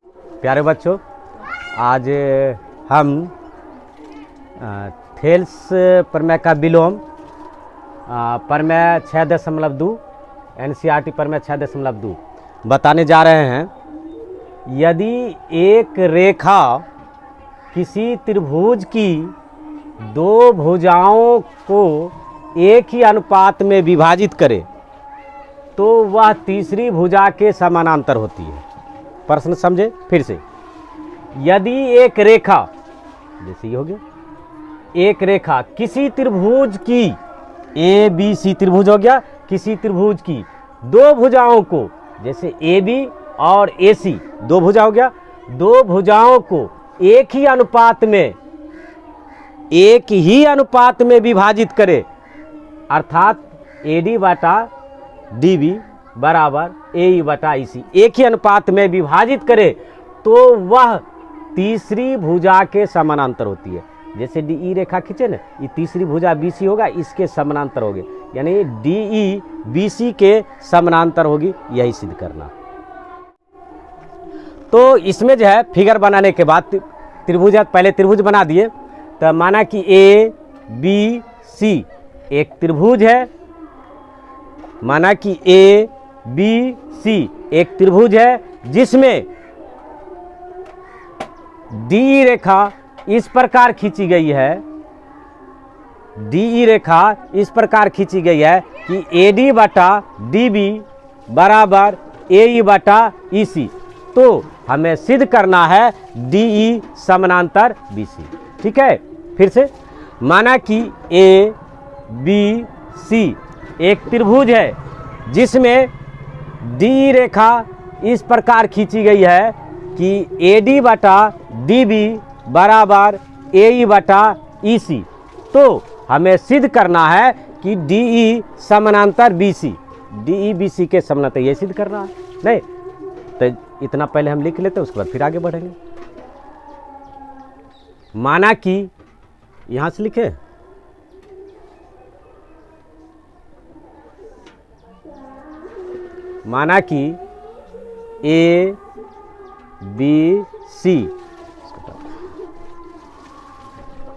प्यारे बच्चों, आज हम थेल्स प्रमेय का विलोम प्रमेय 6.2 NCERT प्रमेय 6.2 बताने जा रहे हैं। यदि एक रेखा किसी त्रिभुज की दो भुजाओं को एक ही अनुपात में विभाजित करे तो वह तीसरी भुजा के समानांतर होती है। प्रश्न समझे फिर से। यदि एक रेखा, जैसे ये हो गया, एक रेखा किसी त्रिभुज की ABC त्रिभुज हो गया, किसी त्रिभुज की दो भुजाओं को, जैसे AB और AC दो भुजा हो गया, दो भुजाओं को एक ही अनुपात में विभाजित करे, अर्थात AD बटा DB बराबर AE बटा EC एक ही अनुपात में विभाजित करे तो वह तीसरी भुजा के समानांतर होती है। जैसे DE रेखा खींचे ना, ये तीसरी भुजा BC होगा, इसके समानांतर होगी, यानी DE BC के समानांतर होगी। यही सिद्ध करना। तो इसमें जो है फिगर बनाने के बाद त्रिभुज, पहले त्रिभुज बना दिए तो माना कि ABC एक त्रिभुज है, माना कि ABC एक त्रिभुज है जिसमें DE रेखा इस प्रकार खींची गई है, DE रेखा इस प्रकार खींची गई है कि AD बटा DB बराबर AE बटा EC। तो हमें सिद्ध करना है DE समानांतर BC। ठीक है, फिर से माना कि ABC एक त्रिभुज है जिसमें DE रेखा इस प्रकार खींची गई है कि AD बटा DB बराबर AE बटा EC। तो हमें सिद्ध करना है कि DE समानांतर BC, DE BC के समानांतर, ये सिद्ध करना है। नहीं तो इतना पहले हम लिख लेते हैं, उसके बाद फिर आगे बढ़ेंगे। माना कि यहां से लिखे, माना कि ABC,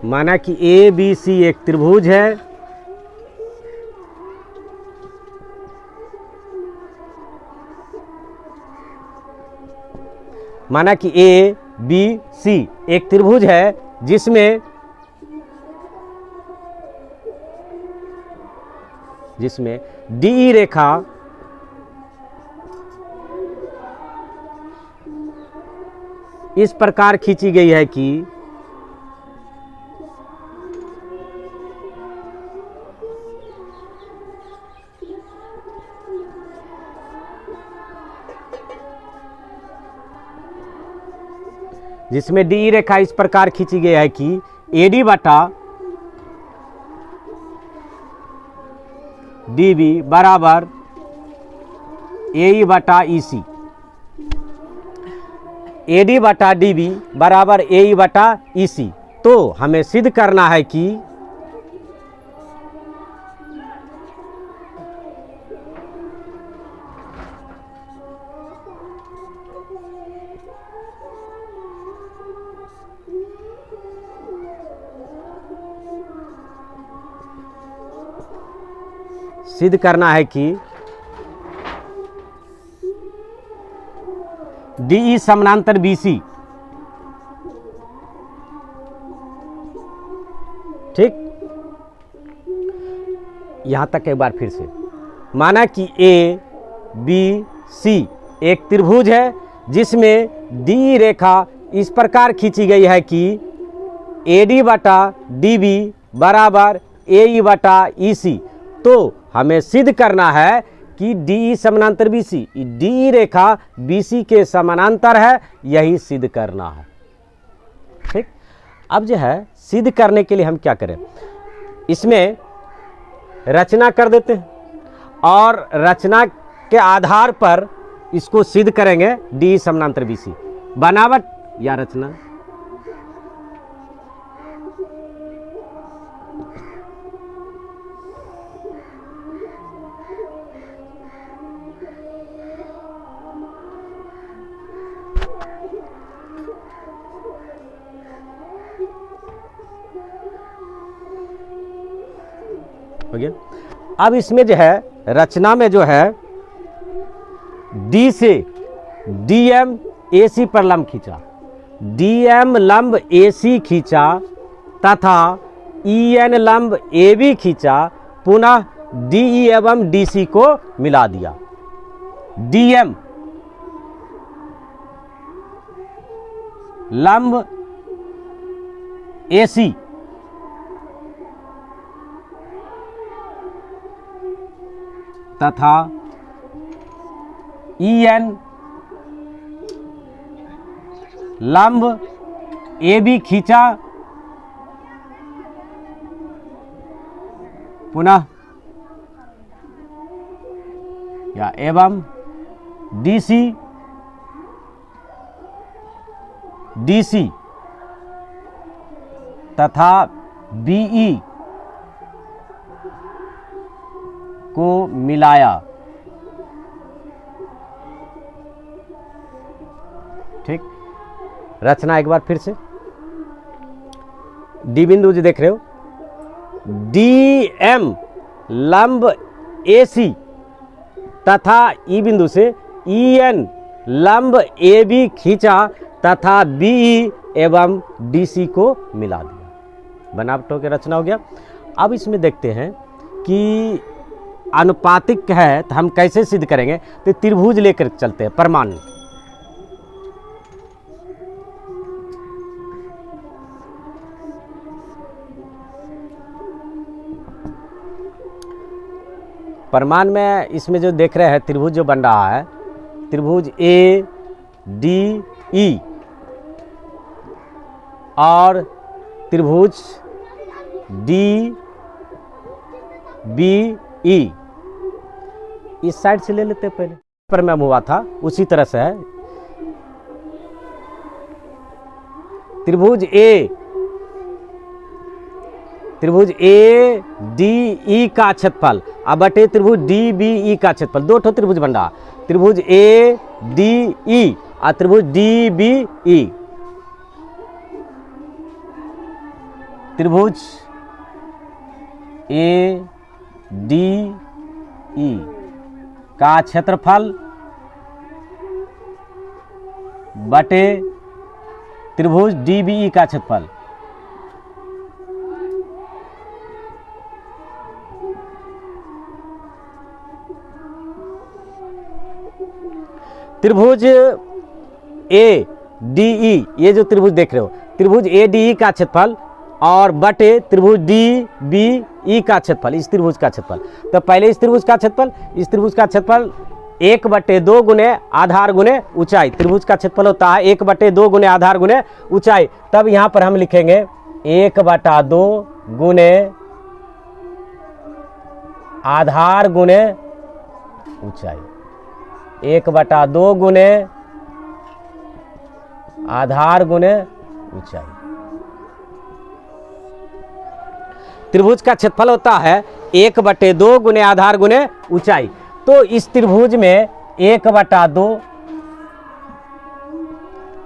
माना कि ABC एक त्रिभुज है, माना कि ABC एक त्रिभुज है जिसमें DE रेखा इस प्रकार खींची गई है कि जिसमें DE रेखा इस प्रकार खींची गई है कि AD बटा DB बराबर AE बटा EC, AD बटा DB बराबर AE बटा EC। तो हमें सिद्ध करना है कि DE समानांतर BC। ठीक, यहां तक एक बार फिर से। माना कि ABC एक त्रिभुज है जिसमें DE रेखा इस प्रकार खींची गई है कि AD बटा DB बराबर AE बटा EC। तो हमें सिद्ध करना है कि DE समानांतर BC, DE रेखा BC के समानांतर है, यही सिद्ध करना है। ठीक, अब जो है सिद्ध करने के लिए हम क्या करें, इसमें रचना कर देते हैं और रचना के आधार पर इसको सिद्ध करेंगे। DE समानांतर BC बनावट या रचना। हो गया। अब इसमें जो है रचना में जो है डी से डीएम एसी पर लंब खींचा, डीएम लंब एसी खींचा तथा ईएन लंब एबी खींचा, पुनः डीई एवं डीसी को मिला दिया। डीएम लंब एसी तथा ईएन लंब एबी खींचा, पुनः या एवं डीसी डीसी तथा बीई को मिलाया। ठीक, रचना एक बार फिर से। डी बिंदु जो देख रहे हो, डीएम लंब एसी तथा ई बिंदु से ईएन लंब एबी खींचा तथा बीई एवं डीसी को मिला दिया। बनावटों की रचना हो गया। अब इसमें देखते हैं कि अनुपातिक है तो हम कैसे सिद्ध करेंगे। तो त्रिभुज लेकर चलते हैं प्रमाण। प्रमाण में इसमें जो देख रहे हैं त्रिभुज जो बन रहा है, त्रिभुज ए डी ई और त्रिभुज डी बी ई, इस साइड से ले लेते हैं। पहले पर में हुआ था उसी तरह से है। त्रिभुज ए डी ई का क्षेत्रफल अब बटे त्रिभुज डी बी ई का क्षेत्रफल। दो ठो त्रिभुज बन रहा, त्रिभुज ए डी ई और त्रिभुज डी बी ई। त्रिभुज ए डी ई का क्षेत्रफल बटे त्रिभुज डी बी ई का क्षेत्रफल। त्रिभुज ए डी ई, ये जो त्रिभुज देख रहे हो, त्रिभुज ए डी ई का क्षेत्रफल और बटे त्रिभुज डी बी ई का क्षेत्रफल, इस त्रिभुज का क्षेत्रफल। तो पहले इस त्रिभुज का क्षेत्रफल, इस त्रिभुज का क्षेत्रफल 1/2 गुने आधार गुने ऊंचाई। त्रिभुज का क्षेत्रफल होता है 1/2 गुने आधार गुने ऊंचाई। तब यहां पर हम लिखेंगे 1/2 गुने आधार गुने ऊंचाई, 1/2 गुने आधार गुने ऊंचाई। त्रिभुज का क्षेत्रफल होता है 1/2 गुने आधार गुने ऊंचाई। तो इस त्रिभुज में 1/2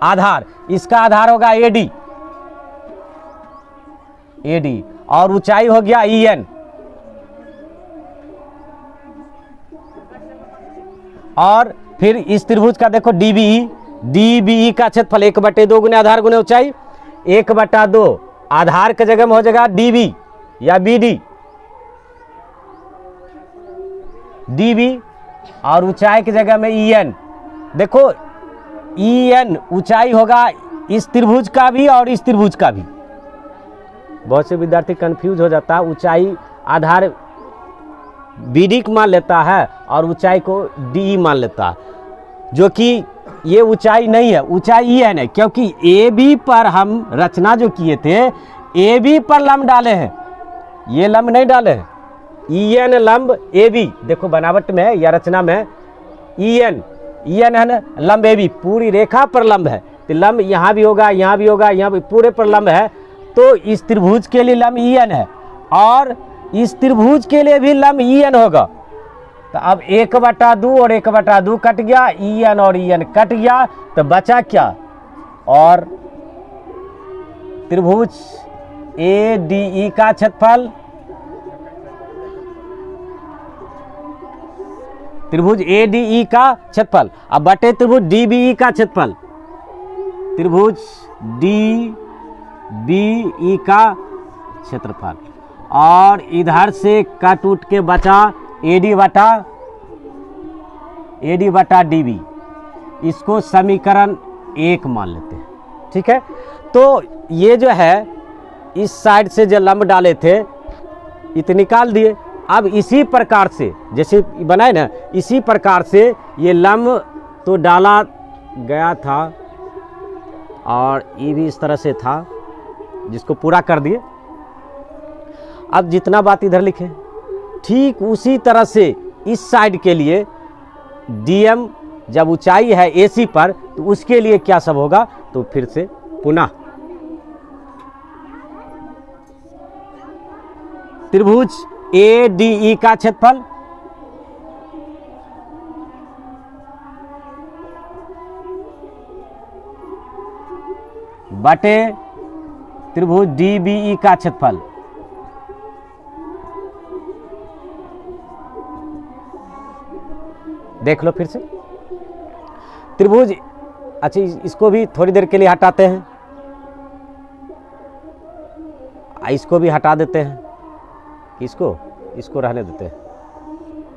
आधार, इसका आधार होगा एडी, एडी और ऊंचाई हो गया ईएन। और फिर इस त्रिभुज का देखो डीबीई, डीबीई का क्षेत्रफल 1/2 गुने आधार गुने ऊंचाई। 1/2 आधार के जगह में हो जाएगा डीबी या बीडी, डीबी और ऊंचाई की जगह में ईएन। देखो ईएन ऊंचाई होगा इस त्रिभुज का भी और इस त्रिभुज का भी। बहुत से विद्यार्थी कंफ्यूज हो जाता है, ऊंचाई आधार बीडी को मान लेता है और ऊंचाई को डी मान लेता है, जो कि ये ऊंचाई नहीं है, ऊंचाई ईएन है। क्योंकि ए बी पर हम रचना जो किए थे, ए बी पर लंब डाले हैं, ये लंब नहीं डाले हैं। ईएन लंब ए बी, देखो बनावट में या रचना में ईएन, ईएन है ना, लंब ए बी पूरी रेखा पर लंब है। तो लंब यहाँ भी होगा, यहाँ भी होगा, यहाँ भी, पूरे पर लंब है। तो इस त्रिभुज के लिए लंब ईएन है और इस त्रिभुज के लिए भी लंब ईएन होगा। तो अब 1/2 और 1/2 कट गया, ईएन और ईएन कट गया, तो बचा क्या? और त्रिभुज ए डी ई का क्षेत्रफल त्रिभुज ADE का क्षेत्रफल अब बटे त्रिभुज DBE का क्षेत्रफल, त्रिभुज DBE का क्षेत्रफल, और इधर से कट उठ के बचा AD बटा DB। इसको समीकरण 1 मान लेते हैं, ठीक है। तो ये जो है इस साइड से जो लंब डाले थे इतने निकाल दिए। अब इसी प्रकार से जैसे बनाए ना, इसी प्रकार से ये लंब तो डाला गया था और ये भी इस तरह से था, जिसको पूरा कर दिए। अब जितना बात इधर लिखे ठीक उसी तरह से इस साइड के लिए DM जब ऊंचाई है AC पर तो उसके लिए क्या सब होगा, तो फिर से पुनः त्रिभुज ADE का क्षेत्रफल बटे त्रिभुज DBE का क्षेत्रफल, देख लो फिर से त्रिभुज। अच्छा, इसको भी थोड़ी देर के लिए हटाते हैं, इसको भी हटा देते हैं, इसको रहने देते हैं,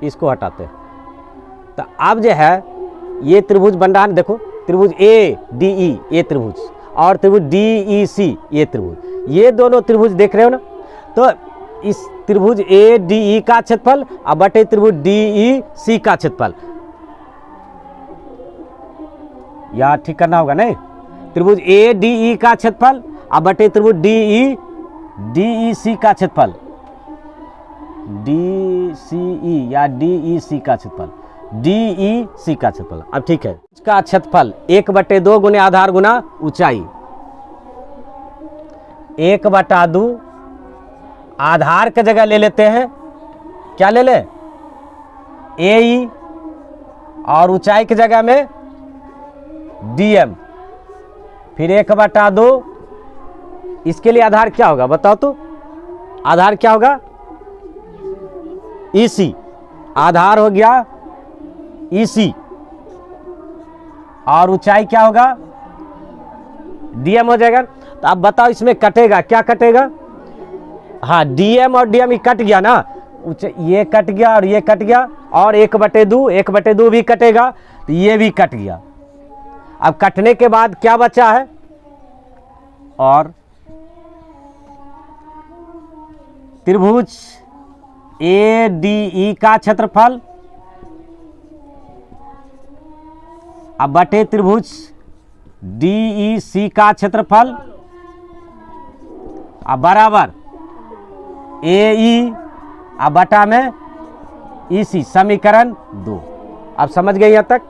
इसको हटाते हैं। तो अब जो है ये त्रिभुज बन रहा है, देखो त्रिभुज ADE ये त्रिभुज और त्रिभुज DEC ये त्रिभुज, ये दोनों त्रिभुज देख रहे हो ना। तो इस त्रिभुज ADE का क्षेत्रफल और बटे त्रिभुज DEC का क्षेत्रफल, यहाँ ठीक करना होगा नहीं, त्रिभुज ADE का क्षेत्रफल और बटे त्रिभुज DEC का क्षेत्रफल, DCE या DEC का क्षेत्रफल, DEC का क्षेत्रफल। अब ठीक है, इसका क्षेत्रफल 1/2 गुने आधार गुना ऊंचाई, 1/2 आधार की जगह ले लेते हैं, क्या ले ले AE, और ऊंचाई की जगह में DM, फिर 1/2 इसके लिए आधार क्या होगा बताओ तो, आधार क्या होगा EC, आधार हो गया EC, और ऊंचाई क्या होगा DM हो जाएगा। तो अब बताओ इसमें कटेगा क्या, कटेगा हाँ DM और DM ही कट गया ना, ये कट गया और ये कट गया, और 1/2 भी कटेगा, तो ये भी कट गया। अब कटने के बाद क्या बचा है, और त्रिभुज ADE का क्षेत्रफल अब बटे त्रिभुज DEC का क्षेत्रफल अब बराबर AE अब बटा में EC, समीकरण 2। अब समझ गए यहाँ तक,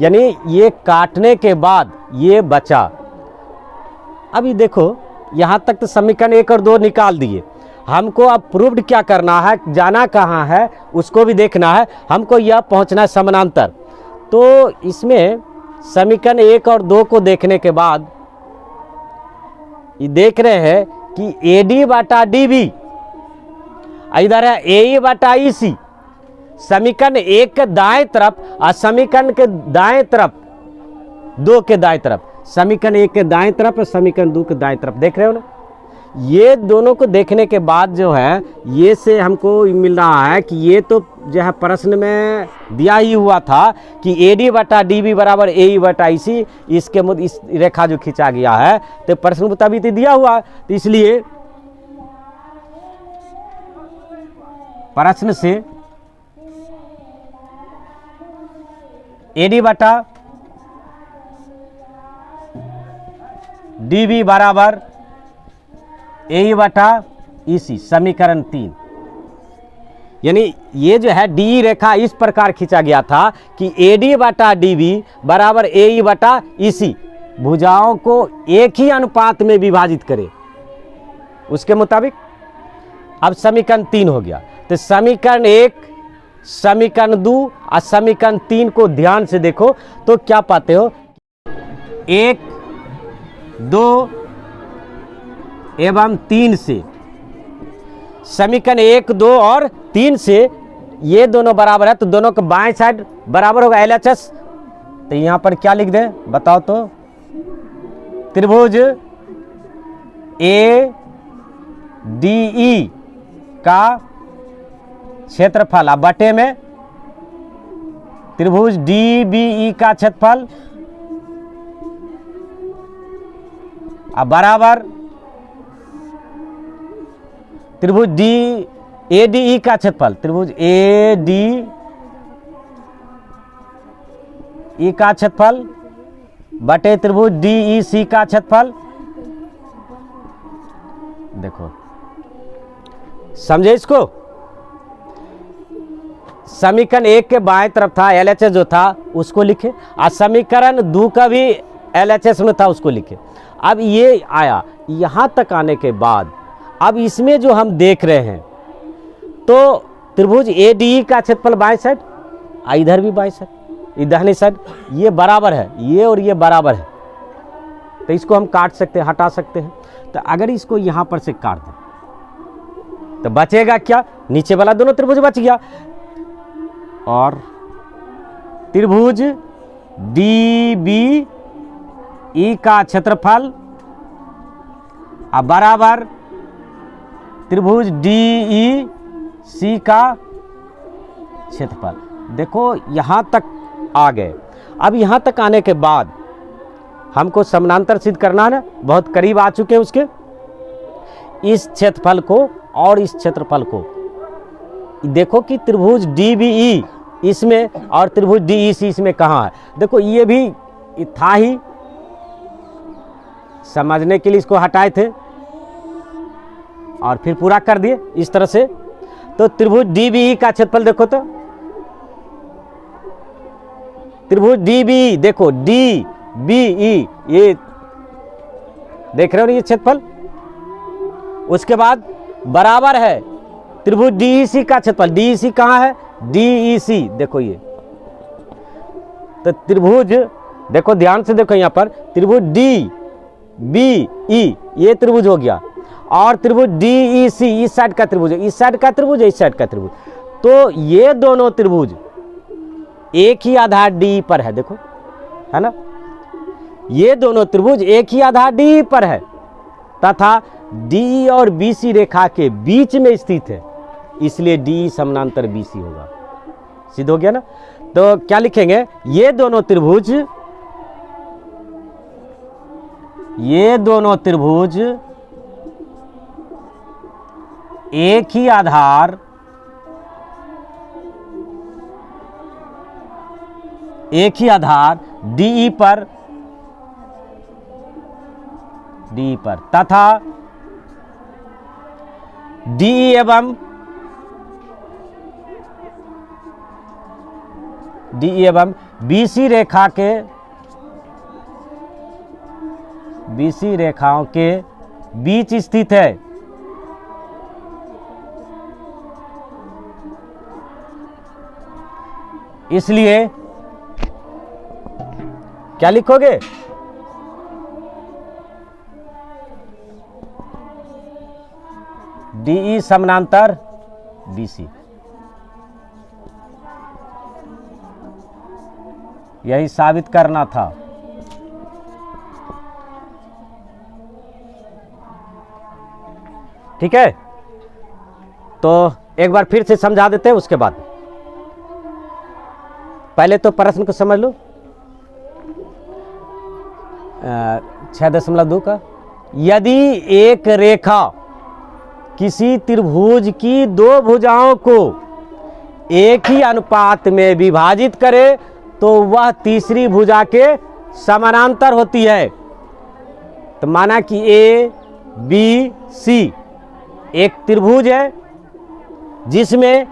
यानी ये काटने के बाद ये बचा। अभी देखो यहाँ तक तो समीकरण 1 और 2 निकाल दिए, हमको अब प्रूव्ड क्या करना है, जाना कहाँ है उसको भी देखना है, हमको यह पहुँचना है समानांतर। तो इसमें समीकरण 1 और 2 को देखने के बाद ये देख रहे हैं कि AD बटा DB, इधर है AE बटा EC, समीकरण 1 के दाएं तरफ और समीकरण के दाएं तरफ, 2 के दाएं तरफ, समीकरण 1 के दाएं तरफ और समीकरण 2 के दाएं तरफ, देख रहे हो ना। ये दोनों को देखने के बाद जो है ये से हमको मिल रहा है कि ये तो जो है प्रश्न में दिया ही हुआ था कि AD बटा DB बराबर AE बटा EC, इसके मुद्दे इस रेखा जो खींचा गया है तो प्रश्न मुताबिक तो दिया हुआ, तो इसलिए प्रश्न से AD बटा DB बराबर AE बटा EC, समीकरण 3। यानी ये जो है DE रेखा इस प्रकार खींचा गया था कि AD बटा DB बराबर AE बटा EC, भुजाओं को एक ही अनुपात में विभाजित करे, उसके मुताबिक। अब समीकरण 3 हो गया, तो समीकरण 1, समीकरण 2 और समीकरण 3 को ध्यान से देखो तो क्या पाते हो, 1, 2 एवं 3 से, समीकरण 1, 2 और 3 से ये दोनों बराबर है तो दोनों का बाएं साइड बराबर होगा LHS। तो यहां पर क्या लिख दें बताओ तो, त्रिभुज ADE का क्षेत्रफल अब बटे में त्रिभुज DBE का क्षेत्रफल अब बराबर त्रिभुज ADE का क्षेत्रफल, त्रिभुज ADE का क्षेत्रफल बटे त्रिभुज DEC का क्षेत्रफल। देखो समझे इसको, समीकरण 1 के बाएं तरफ था LHS जो था उसको लिखे, और समीकरण 2 का भी LHS में था उसको लिखे। अब ये आया यहां तक आने के बाद अब इसमें जो हम देख रहे हैं तो त्रिभुज ADE का क्षेत्रफल बाएं साइड, इधर भी बाएं साइड, इधर साइड, ये बराबर है, ये और ये बराबर है, तो इसको हम काट सकते हैं, हटा सकते हैं। तो अगर इसको यहां पर से काट दें तो बचेगा क्या, नीचे वाला दोनों त्रिभुज बच गया, और त्रिभुज DBE का क्षेत्रफल अब बराबर त्रिभुज DEC का क्षेत्रफल। देखो यहां तक आ गए। अब यहां तक आने के बाद हमको समानांतर सिद्ध करना है ना, बहुत करीब आ चुके हैं उसके। इस क्षेत्रफल को और इस क्षेत्रफल को देखो कि त्रिभुज DBE इसमें और त्रिभुज DEC इसमें कहाँ है। देखो ये भी था ही, समझने के लिए इसको हटाए थे और फिर पूरा कर दिए इस तरह से। तो त्रिभुज DBE का क्षेत्रफल देखो तो, त्रिभुज DBE देखो DBE, ये देख रहे हो ना ये क्षेत्रफल। उसके बाद बराबर है त्रिभुज DEC का क्षेत्रफल, DEC कहाँ है, DEC देखो ये। तो त्रिभुज देखो ध्यान से देखो यहाँ पर त्रिभुज DBE ये त्रिभुज हो गया, और त्रिभुज DEC इस साइड का त्रिभुज है, इस साइड का त्रिभुज है, इस साइड का त्रिभुज। तो ये दोनों त्रिभुज एक ही आधार D पर है, देखो है ना, ये दोनों त्रिभुज एक ही आधार D पर है तथा DE और BC रेखा के बीच में स्थित है, इसलिए DE समानांतर BC होगा। सिद्ध हो गया ना। तो क्या लिखेंगे, ये दोनों त्रिभुज एक ही आधार DE पर तथा DE एवं BC रेखाओं के बीच स्थित है। इसलिए क्या लिखोगे, DE समानांतर BC, यही साबित करना था। ठीक है, तो एक बार फिर से समझा देते हैं, उसके बाद पहले तो प्रश्न को समझ लो। 6.2 का, यदि एक रेखा किसी त्रिभुज की दो भुजाओं को एक ही अनुपात में विभाजित करे तो वह तीसरी भुजा के समानांतर होती है। तो माना कि ABC एक त्रिभुज है जिसमें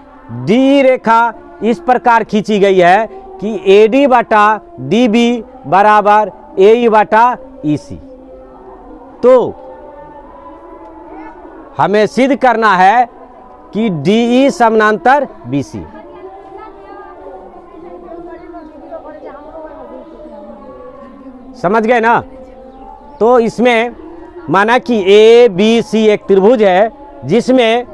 D रेखा इस प्रकार खींची गई है कि AD बटा DB बराबर AE बटा EC। तो हमें सिद्ध करना है कि DE समानांतर BC। समझ गए ना। तो इसमें माना कि ABC एक त्रिभुज है जिसमें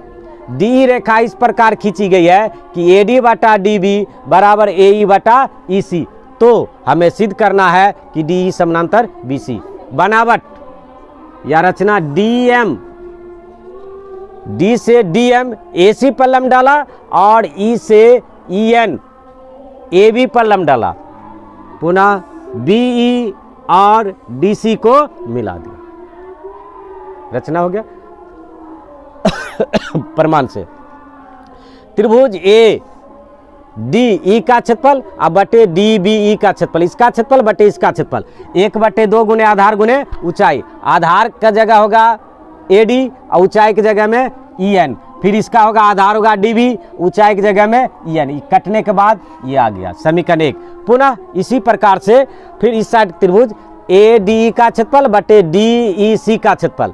डी रेखा इस प्रकार खींची गई है कि AD बटा DB बराबर AE बटा EC, तो हमें सिद्ध करना है कि DE समानांतर BC। बनावट या रचना DM, D से DM AC पर लंब डाला और E से EN AB पर लंब डाला, पुनः BE और DC को मिला दिया। रचना हो गया। प्रमाण से त्रिभुज ADE का क्षेत्रफल अब बटे DBE का क्षेत्रफल, इसका क्षेत्रफल बटे इसका क्षेत्रफल, 1/2 गुने आधार गुने ऊंचाई। आधार का जगह होगा AD और ऊंचाई की जगह में EN, फिर इसका होगा आधार होगा DB, ऊंचाई की जगह में EN। कटने के बाद ये आ गया समीकरण 1। पुनः इसी प्रकार से फिर इस साइड त्रिभुज ADE का क्षेत्रफल बटे DEC का क्षेत्रफल,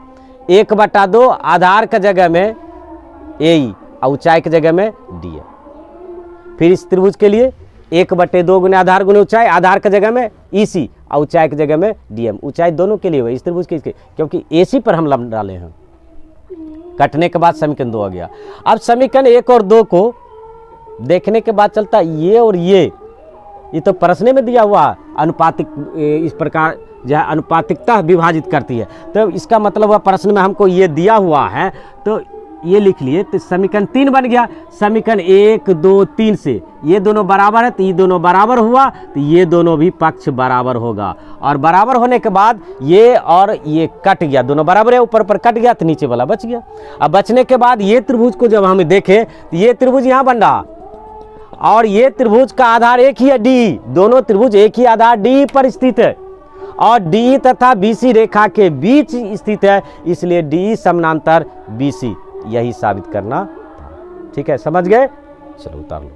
1/2 आधार का जगह में AE और ऊंचाई की जगह में DM। फिर इस त्रिभुज के लिए 1/2 गुने आधार गुने ऊंचाई, आधार की जगह में EC और ऊंचाई की जगह में DM। ऊंचाई दोनों के लिए हुई इस त्रिभुज के, क्योंकि AC पर हम लंब डाले हैं। कटने के बाद समीकरण 2 आ गया। अब समीकरण 1 और 2 को देखने के बाद चलता ये और ये तो प्रश्न में दिया हुआ अनुपातिक, इस प्रकार जो है अनुपातिकता विभाजित करती है, तो इसका मतलब हुआ प्रश्न में हमको ये दिया हुआ है, तो ये लिख लिए, तो समीकरण 3 बन गया। समीकरण 1 2 3 से ये दोनों बराबर है, तो ये दोनों बराबर हुआ, तो ये दोनों भी पक्ष बराबर होगा, और बराबर होने के बाद ये और ये कट गया, दोनों बराबर है, ऊपर कट गया तो नीचे वाला बच गया। अब बचने के बाद ये त्रिभुज को जब हम देखें तो ये त्रिभुज यहाँ बन रहा, और ये त्रिभुज का आधार एक ही है D, दोनों त्रिभुज एक ही आधार D पर स्थित है, और DE तथा BC रेखा के बीच स्थित है, इसलिए DE समानांतर BC, यही साबित करना था। ठीक है, समझ गए? चलो उतार लो।